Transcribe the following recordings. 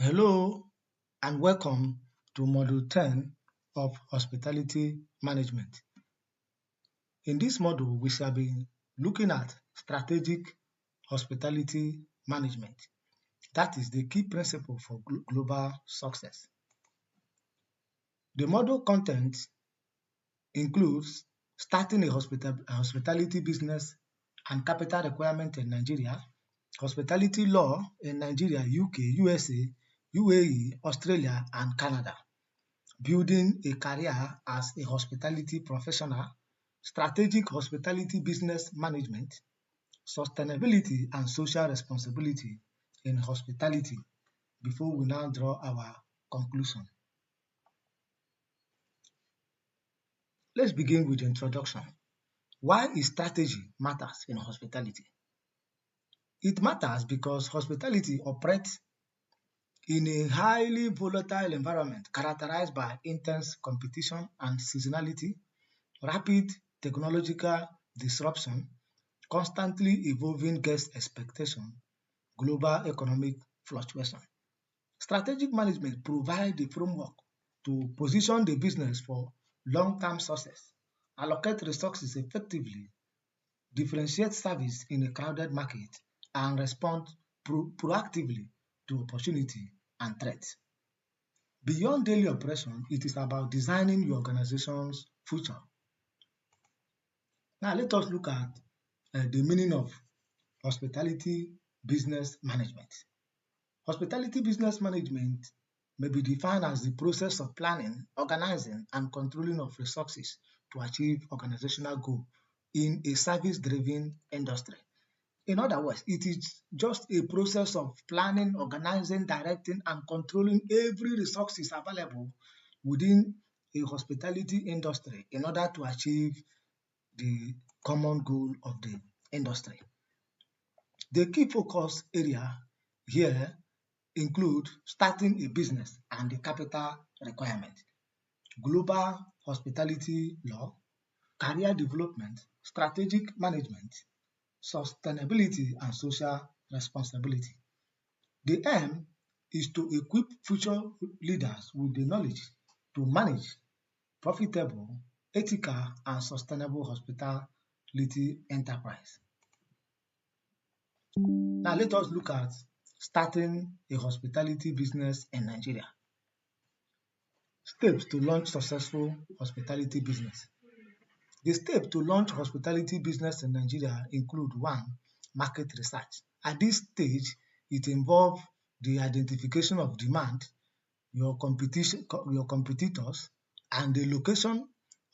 Hello and welcome to Module 10 of Hospitality Management. In this module, we shall be looking at strategic hospitality management. That is the key principle for global success. The module content includes starting a hospitality business and capital requirement in Nigeria, hospitality law in Nigeria, UK, USA, UAE, Australia, and Canada, building a career as a hospitality professional, strategic hospitality business management, sustainability and social responsibility in hospitality, before we now draw our conclusion. Let's begin with the introduction. Why is strategy matters in hospitality? It matters because hospitality operates in a highly volatile environment characterized by intense competition and seasonality, rapid technological disruption, constantly evolving guest expectation, global economic fluctuation. Strategic management provides the framework to position the business for long-term success, allocate resources effectively, differentiate service in a crowded market, and respond proactively to opportunity and threats. Beyond daily operation, it is about designing your organization's future. Now let us look at the meaning of hospitality business management. Hospitality business management may be defined as the process of planning, organizing, and controlling of resources to achieve organizational goals in a service-driven industry. In other words, it is just a process of planning, organizing, directing, and controlling every resources available within a hospitality industry in order to achieve the common goal of the industry. The key focus area here include starting a business and the capital requirement, global hospitality law, career development, strategic management, sustainability, and social responsibility. The aim is to equip future leaders with the knowledge to manage profitable, ethical, and sustainable hospitality enterprise. Now let us look at starting a hospitality business in Nigeria. Steps to launch successful hospitality business. The steps to launch hospitality business in Nigeria include 1. Market research. At this stage, it involves the identification of demand, your competitors, and the location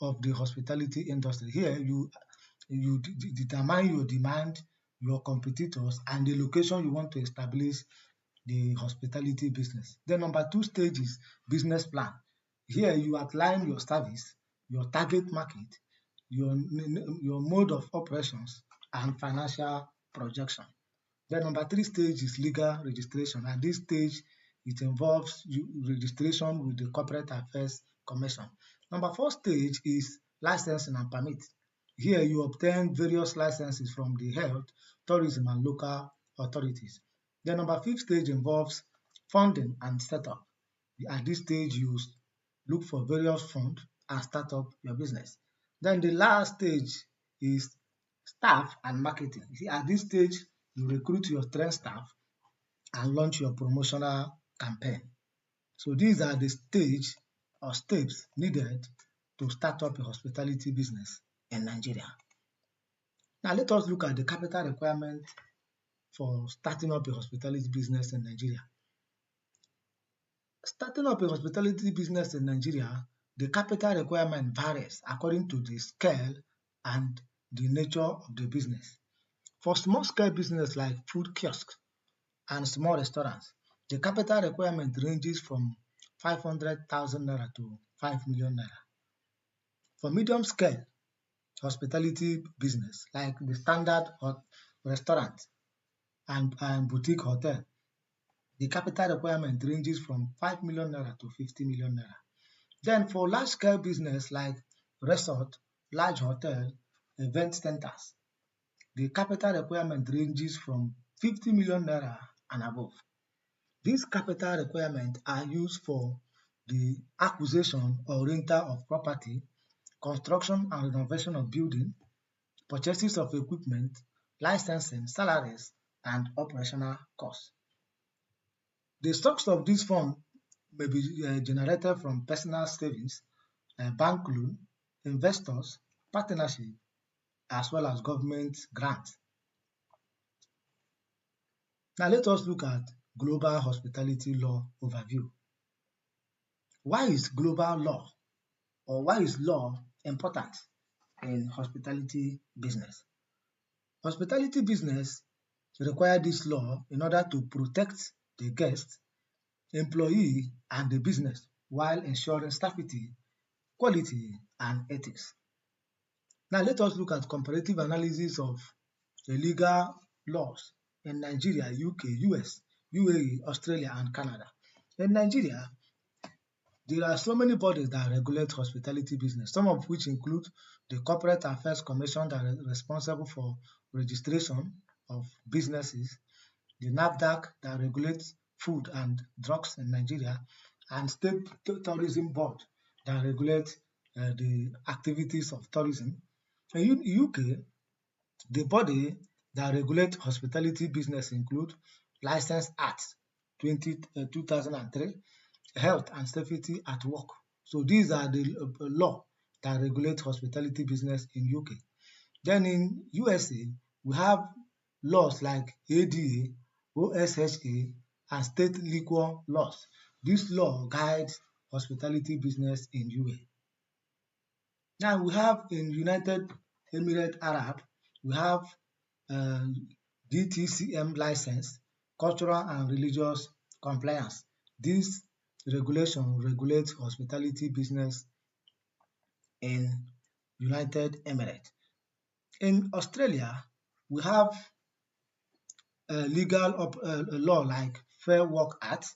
of the hospitality industry. Here, you determine your demand, your competitors, and the location you want to establish the hospitality business. Then number 2 stage is business plan. Here you outline your service, your target market, your mode of operations, and financial projection. Then number 3 stage is legal registration. At this stage, it involves registration with the Corporate Affairs Commission. Number 4 stage is licensing and permit. Here you obtain various licenses from the health, tourism, and local authorities. Then number 5 stage involves funding and setup. At this stage, you look for various funds and start up your business. Then the last stage is staff and marketing. At this stage, you recruit your trained staff and launch your promotional campaign. So these are the stage or steps needed to start up a hospitality business in Nigeria. Now let us look at the capital requirement for starting up a hospitality business in Nigeria. Starting up a hospitality business in Nigeria, the capital requirement varies according to the scale and the nature of the business. For small-scale business like food kiosks and small restaurants, the capital requirement ranges from 500,000 naira to 5 million naira. For medium-scale hospitality business like the standard restaurant and boutique hotel, the capital requirement ranges from 5 million naira to 50 million naira. Then for large-scale business like resort, large hotel, event centers, the capital requirement ranges from 50 million naira and above. These capital requirements are used for the acquisition or rental of property, construction and renovation of building, purchases of equipment, licensing, salaries, and operational costs. The source of this fund may be generated from personal savings, bank loan, investors, partnership, as well as government grants. Now let us look at global hospitality law overview. Why is global law or why is law important in hospitality business? Hospitality business require this law in order to protect the guest, employee, and the business while ensuring safety, quality, and ethics. Now let us look at comparative analysis of the legal laws in Nigeria, UK, US, UAE, Australia, and Canada. In Nigeria, there are so many bodies that regulate hospitality business, some of which include the Corporate Affairs Commission that is responsible for registration of businesses, the NAFDAC that regulates food and drugs in Nigeria, and State Tourism Board that regulates the activities of tourism. In UK, the body that regulates hospitality business include License Act 2003, Health and Safety at Work. So these are the law that regulate hospitality business in UK. Then in USA, we have laws like ADA, OSHA, and state liquor laws. This law guides hospitality business in UA. Now we have in United Emirates Arab, we have um, DTCM license, cultural and religious compliance. This regulation regulates hospitality business in United Emirates. In Australia, we have a law like Fair Work Act,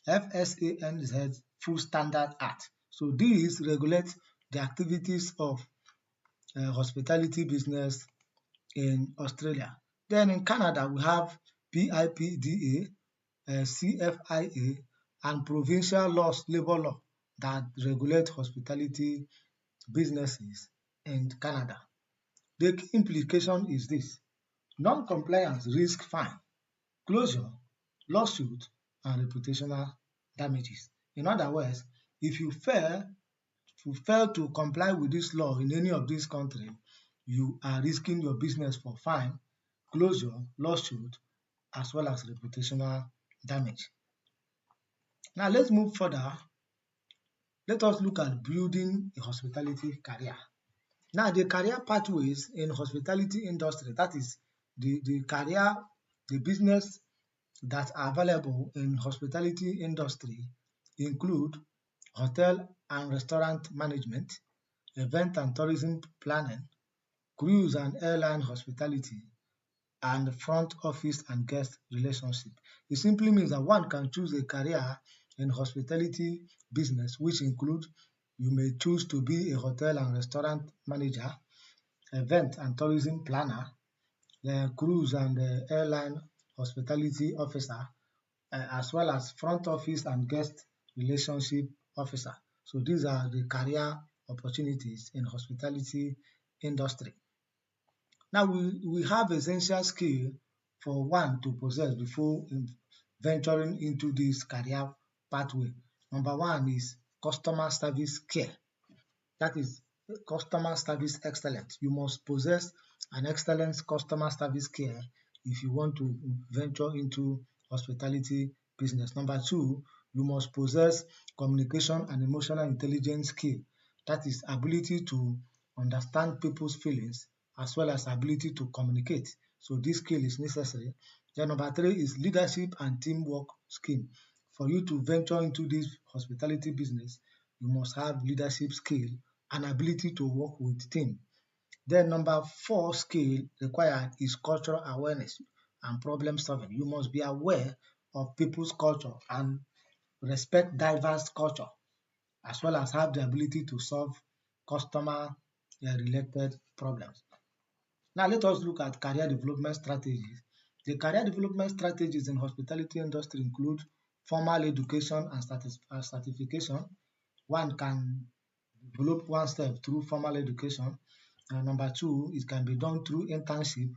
FSANZ Full Standard Act. So these regulate the activities of hospitality business in Australia. Then in Canada, we have PIPDA, CFIA, and provincial laws, labor law that regulate hospitality businesses in Canada. The key implication is this: non-compliance risk fine, closure, lawsuit, and reputational damages. In other words, if you fail to comply with this law in any of these countries, you are risking your business for fine, closure, lawsuit, as well as reputational damage. Now let's move further. Let us look at building a hospitality career. Now the career pathways in hospitality industry, that is the career, the business that are available in hospitality industry include hotel and restaurant management, event and tourism planning, cruise and airline hospitality, and front office and guest relationship. It simply means that one can choose a career in hospitality business, which include you may choose to be a hotel and restaurant manager, event and tourism planner, cruise and airline hospitality officer, as well as front office and guest relationship officer. So these are the career opportunities in hospitality industry. Now we have essential skill for one to possess before venturing into this career pathway. Number one is customer service care. That is customer service excellence. You must possess an excellent customer service care if you want to venture into hospitality business. Number two, you must possess communication and emotional intelligence skill. That is ability to understand people's feelings as well as ability to communicate. So this skill is necessary. Then number three is leadership and teamwork skill. For you to venture into this hospitality business, you must have leadership skill and ability to work with team. Then number four skill required is cultural awareness and problem solving. You must be aware of people's culture and respect diverse culture, as well as have the ability to solve customer related problems. Now let us look at career development strategies. The career development strategies in hospitality industry include formal education and certification. One can develop oneself through formal education. Number two, it can be done through internship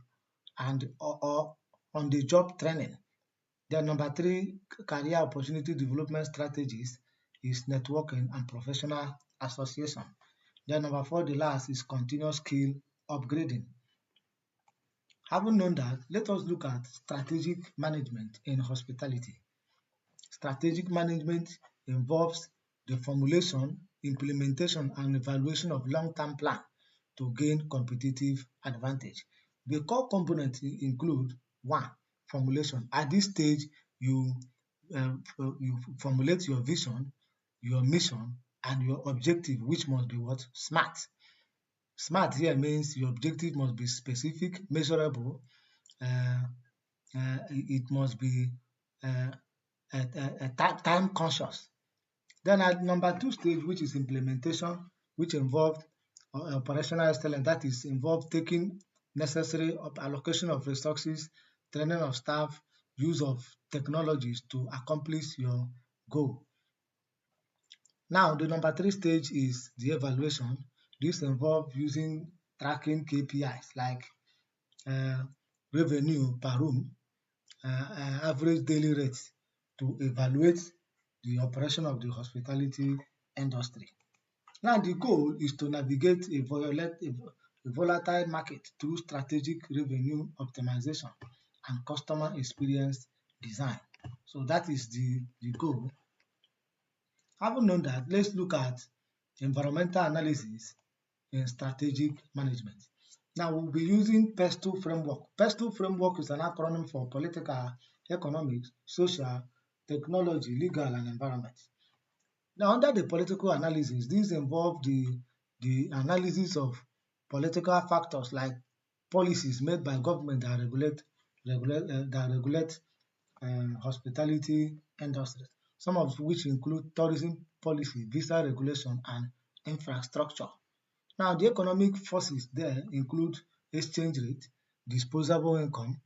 and or on-the-job training. Then number three, career opportunity development strategies is networking and professional association. Then number four, the last is continuous skill upgrading. Having known that, let us look at strategic management in hospitality. Strategic management involves the formulation, implementation, and evaluation of long-term plan to gain competitive advantage. The core components include one, formulation. At this stage, you you formulate your vision, your mission, and your objective, which must be what? Smart. Smart here means your objective must be specific, measurable, uh, it must be uh, time conscious. Then at number two stage, which is implementation, which involved operational excellence, that is involved taking necessary allocation of resources, training of staff, use of technologies to accomplish your goal. Now, the number three stage is the evaluation. This involves using tracking KPIs like uh, revenue per room, average daily rates to evaluate the operation of the hospitality industry. Now, the goal is to navigate a volatile market through strategic revenue optimization and customer experience design. So that is the goal. Having known that, let's look at environmental analysis in strategic management. Now, we'll be using PESTLE framework. PESTLE framework is an acronym for political, economic, social, technology, legal, and environment. Now, under the political analysis, these involve the analysis of political factors like policies made by government that regulate hospitality industries, some of which include tourism policy, visa regulation, and infrastructure. Now, the economic forces there include exchange rate, disposable income,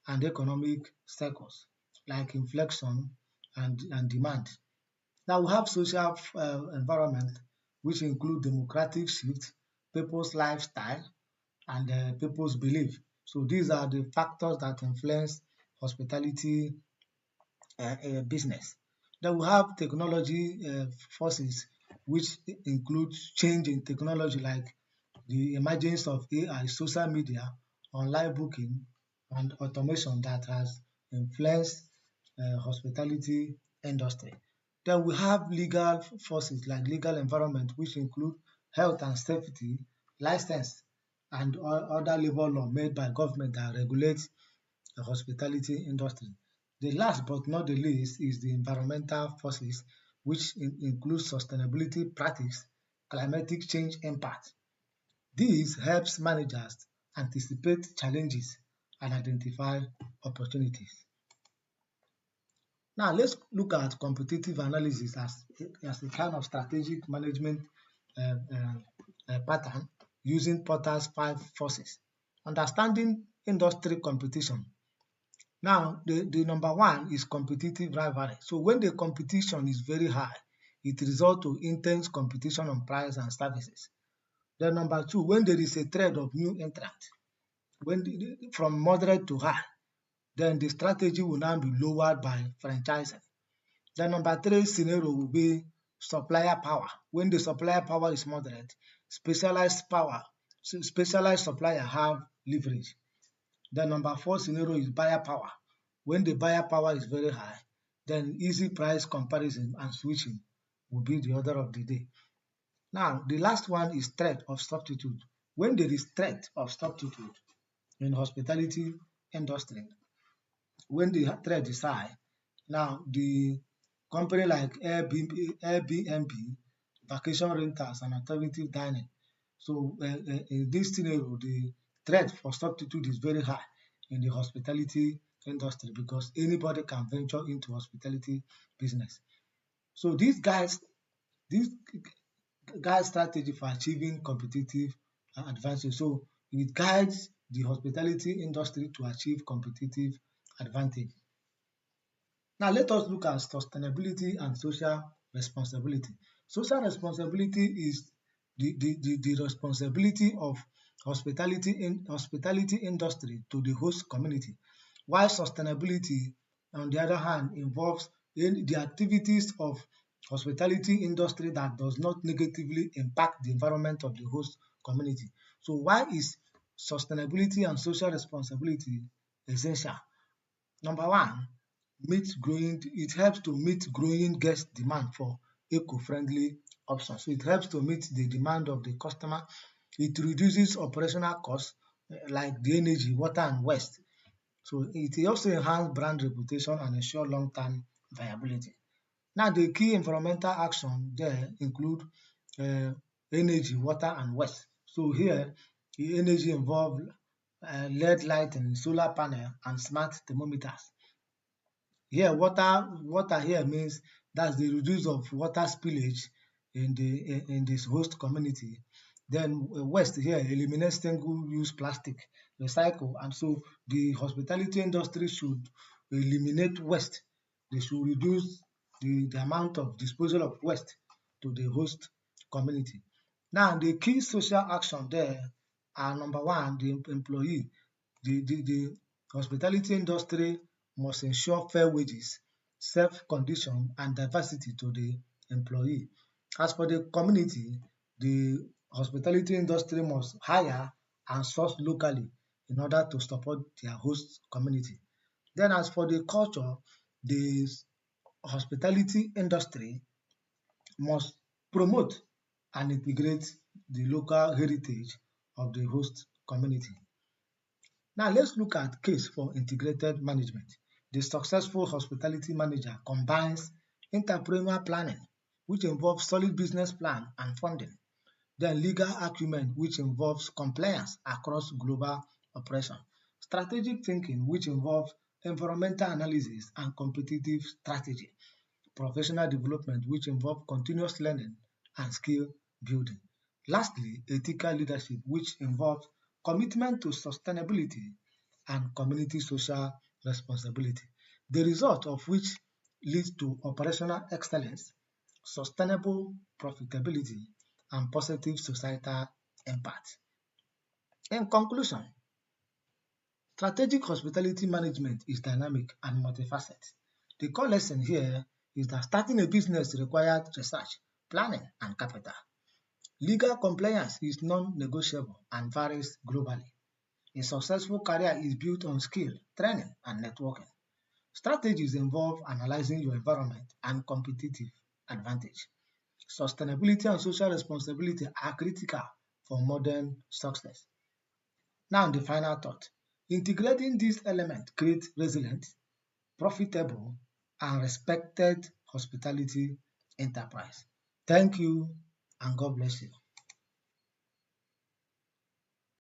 and economic cycles like inflation and demand. Now, we have social environment, which include democratic shift, people's lifestyle, and people's belief. So these are the factors that influence hospitality business. Then we have technology forces, which include change in technology like the emergence of AI, social media, online booking, and automation that has influenced hospitality industry. Then we have legal forces like legal environment, which include health and safety, license, and other labor law made by government that regulates the hospitality industry. The last but not the least is the environmental forces, which include sustainability practice, climatic change impact. This helps managers anticipate challenges and identify opportunities. Now, let's look at competitive analysis as a kind of strategic management pattern using Porter's five forces. Understanding industry competition. Now, the number one is competitive rivalry. So when the competition is very high, it results to intense competition on price and services. Then number two, when there is a threat of new entrant, from moderate to high, then the strategy will now be lowered by franchising. Then number three scenario will be supplier power. When the supplier power is moderate, specialized supplier have leverage. Then number four scenario is buyer power. When the buyer power is very high, then easy price comparison and switching will be the order of the day. Now, the last one is threat of substitute. When there is threat of substitute in hospitality industry, when the threat is high, now the company like Airbnb, vacation rentals, and alternative dining. So in this scenario, the threat for substitute is very high in the hospitality industry because anybody can venture into hospitality business. So these guide strategy for achieving competitive advantage. So it guides the hospitality industry to achieve competitive advantage. Now let us look at sustainability and social responsibility. Social responsibility is the responsibility of hospitality industry to the host community, while sustainability, on the other hand, involves in the activities of hospitality industry that does not negatively impact the environment of the host community. So why is sustainability and social responsibility essential? Number one, it helps to meet growing guest demand for eco-friendly options. So it helps to meet the demand of the customer. It reduces operational costs like the energy, water, and waste. So it also enhances brand reputation and ensure long-term viability. Now, the key environmental action there include uh, energy, water, and waste. So here, the energy involve LED lighting, solar panel, and smart thermometers. Here, water here means that's the reduce of water spillage in this host community. Then waste here eliminates single-use plastic, recycle, and so the hospitality industry should eliminate waste. They should reduce the amount of disposal of waste to the host community. Now, the key social action there are number one, the employee. The hospitality industry must ensure fair wages, safe condition, and diversity to the employee. As for the community, the hospitality industry must hire and source locally in order to support their host community. Then as for the culture, the hospitality industry must promote and integrate the local heritage of the host community. Now let's look at case for integrated management. The successful hospitality manager combines entrepreneurial planning, which involves solid business plan and funding, then legal acumen, which involves compliance across global operation, strategic thinking, which involves environmental analysis and competitive strategy, professional development, which involves continuous learning and skill building. Lastly, ethical leadership, which involves commitment to sustainability and community social responsibility, the result of which leads to operational excellence, sustainable profitability, and positive societal impact. In conclusion, strategic hospitality management is dynamic and multifaceted. The core lesson here is that starting a business requires research, planning, and capital. Legal compliance is non-negotiable and varies globally. A successful career is built on skill, training, and networking. Strategies involve analyzing your environment and competitive advantage. Sustainability and social responsibility are critical for modern success. Now, the final thought. Integrating these elements creates resilient, profitable, and respected hospitality enterprise. Thank you, and God bless you.